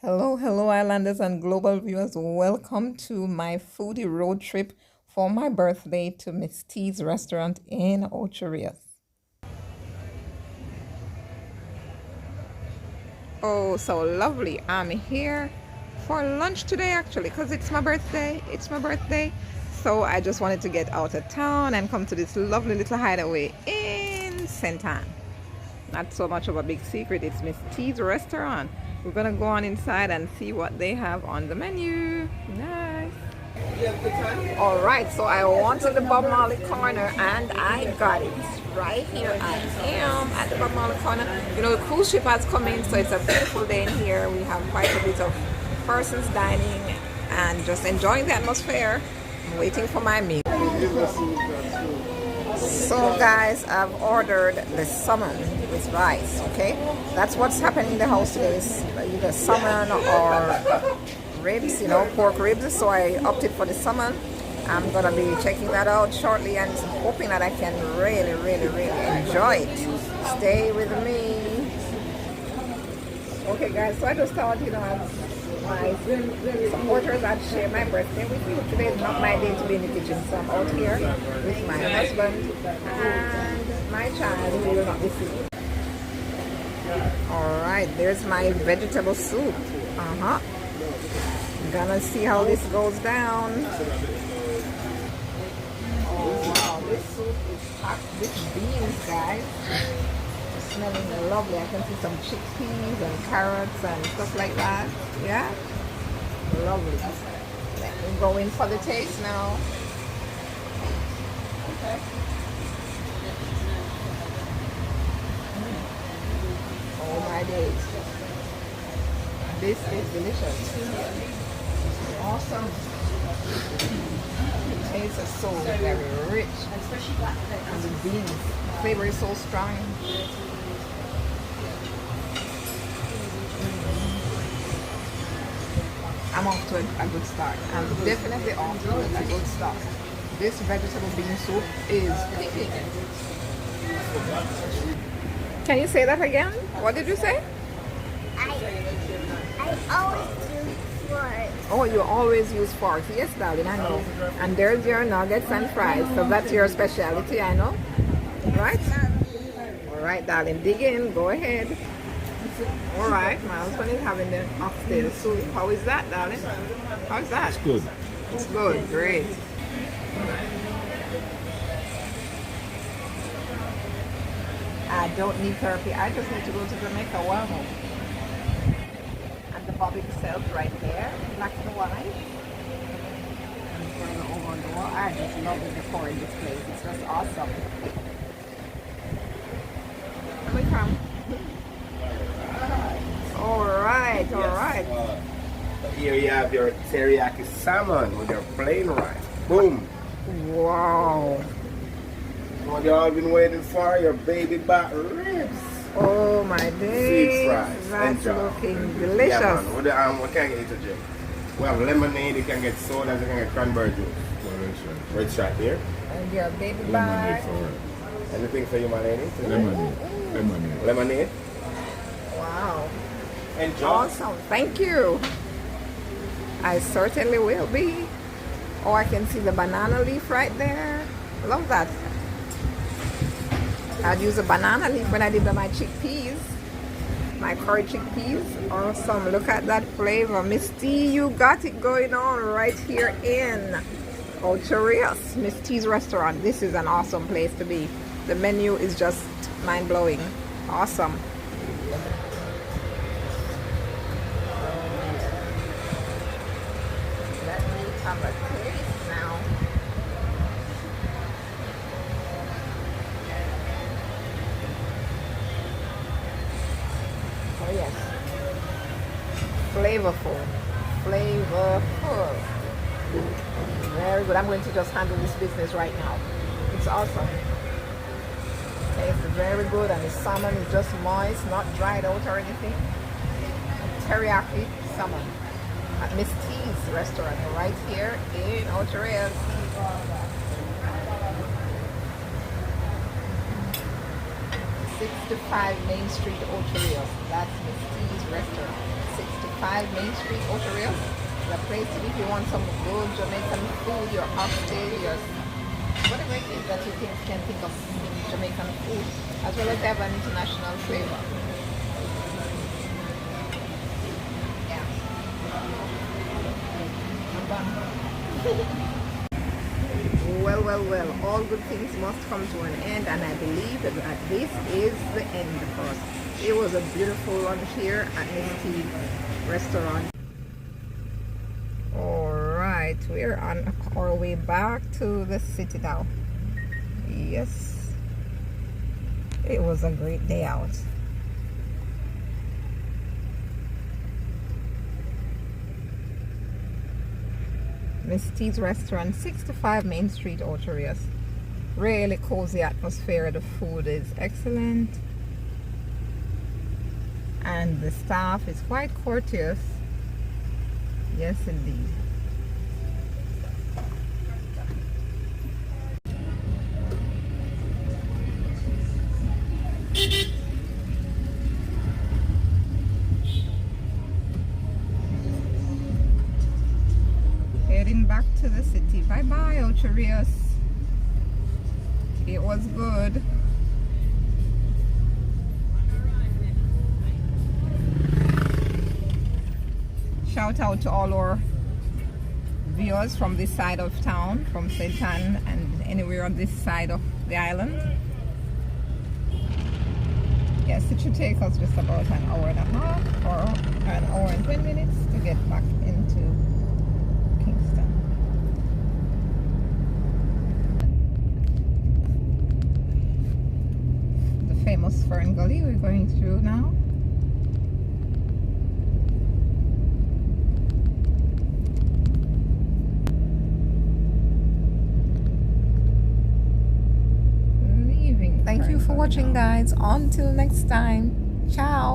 Hello, Islanders and global viewers. Welcome to my foodie road trip for my birthday to Miss T's restaurant in Ocho Rios. Oh, so lovely. I'm here for lunch today actually because it's my birthday. So I just wanted to get out of town and come to this lovely little hideaway in St. Anne. Not so much of a big secret, it's Miss T's restaurant. We're gonna go on inside and see what they have on the menu. Nice. All right, so I wanted the Bob Marley corner and I got it. Right here I am at the Bob Marley corner. You know, the cruise ship has come in, so it's a beautiful day in here. We have quite a bit of persons dining and just enjoying the atmosphere. I'm waiting for my meal. So guys, I've ordered the salmon with rice, okay? That's what's happening in the house today, is either salmon or ribs, you know, pork ribs. So I opted for the salmon. I'm gonna be checking that out shortly and hoping that I can really enjoy it. Stay with me. Okay guys, so I just thought, you know, my supporters, I'd share my birthday with you. Today is not my day to be in the kitchen, so I'm out here with my husband and my child who will not be seen. Alright, there's my vegetable soup. Gonna see how this goes down. Oh wow, this soup is packed with beans, guys. Smelling lovely. I can see some chickpeas and carrots and stuff like that. Yeah, lovely. Let me go in for the taste now. Okay. Oh my days, this is delicious. Awesome. The taste is so very rich, and the beans flavor is so strong. I'm off to a good start. I'm definitely off to a good start. This vegetable bean soup is delicious. Can you say that again? What did you say? I always use forks. Oh, you always use forks. Yes, darling, I know. And there's your nuggets and fries. So that's your specialty, I know. Right? All right, darling, dig in. Go ahead. All right, my husband is having the oxtail soup. How is that, darling? How is that? It's good. It's good. Great. I don't need therapy. I just need to go to Jamaica. Wow. And the Bobby itself right there, black and white. And further over on the wall. I just love the decor in this place. It's just awesome. Where we from? All right. Here you have your teriyaki salmon with your plain rice. Boom. Wow. What you all been waiting for, your baby back ribs. Oh my days. Sweet fries. That's Enjoy. looking delicious. Yeah, man. What can I get you to drink? We have lemonade, you can get sodas, you can get cranberry juice. Red stripe here. And your baby Lemonade bag. for her. Anything for you, my lady? Lemonade. Lemonade. Wow. Enjoy. Awesome. Thank you. I certainly will be. Oh, I can see the banana leaf right there. Love that. I'd use a banana leaf when I did my chickpeas. My curry chickpeas. Awesome. Look at that flavor. Miss T, you got it going on right here in Ocho Rios. Miss T's restaurant. This is an awesome place to be. The menu is just mind-blowing. Awesome. Let me have a taste now. Oh yes. Flavorful. Very good. I'm going to just handle this business right now. It's awesome. Tastes very good, and the salmon is just moist, not dried out or anything. Teriyaki salmon at Miss T's restaurant right here in Ocho Rios. 65 Main Street Ocho Rios. That's Miss T's restaurant. 65 Main Street Ocho Rios. The place to be if you want some good Jamaican food, your oxtail, your whatever it is that you can think of Jamaican food, as well as they have an international flavor. Yeah. Well, all good things must come to an end, and I believe that this is the end for us. It was a beautiful lunch here at Miss T's restaurant. Alright, we're on our way back to the city now. Yes, it was a great day out. Miss T's restaurant, 65 Main Street Ocho Rios. Really cozy atmosphere. The food is excellent, and the staff is quite courteous. Yes, indeed. Heading back to the city. Bye bye, Ocho Rios. It was good. Shout out to all our viewers from this side of town, from St. Ann and anywhere on this side of the island. Yes, it should take us just about an hour and a half or an hour and 20 minutes to get back into Kingston. The famous Fern Gully we're going through now. Thank you for watching, guys. Until next time. Ciao.